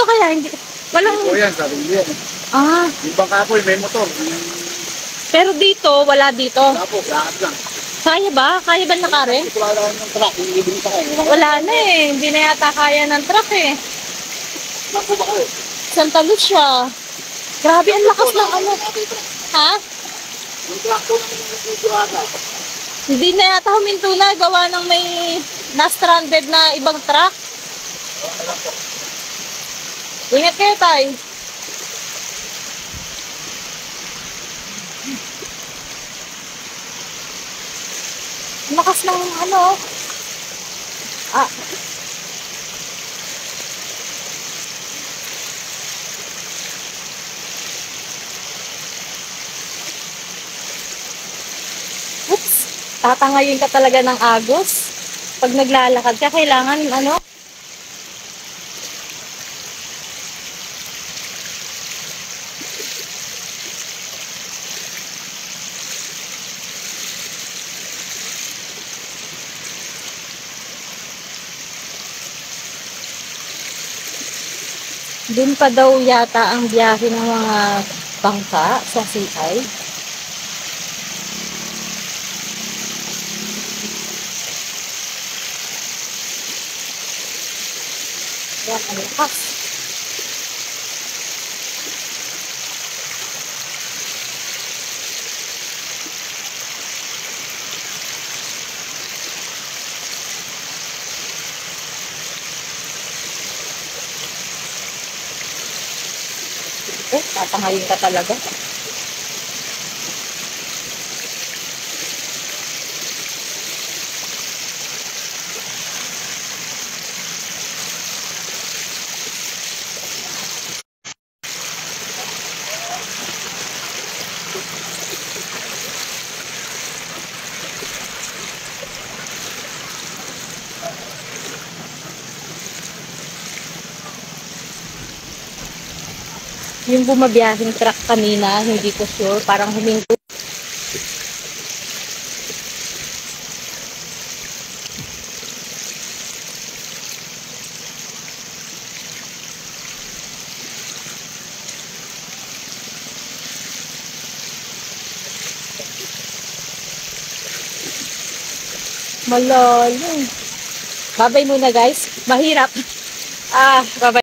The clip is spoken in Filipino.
dito kaya hindi, walang, Ito yan, sabi niya. ah, Yung bangka po, may motor. pero dito, wala dito. Wala po, lahat lang. Kaya ba? Kaya ba nakarin? Ito wala ng truck, yung libre sa kayo. Wala na eh. Hindi na yata kaya ng truck eh. Naku ba kayo? Santa Lucia. Grabe, ang lakas ng ano. Ha? Yung truck po naman yung video ata. Hindi na yata huminto na. Gawa ng may na-stranded na ibang truck. Ingat kayo, tay. Ang lakas ng ano. Ah. Oops. Tatangayin ka talaga ng agos. Pag naglalakad ka, kailangan ano. Doon pa daw yata ang biyahe ng mga bangka sa CI. Yan, ang lakas. Tatangayin ka talaga. Yung bumabiyahing truck kanina, hindi ko sure, parang huminto. Malalim. Babay muna guys. Mahirap. Babay.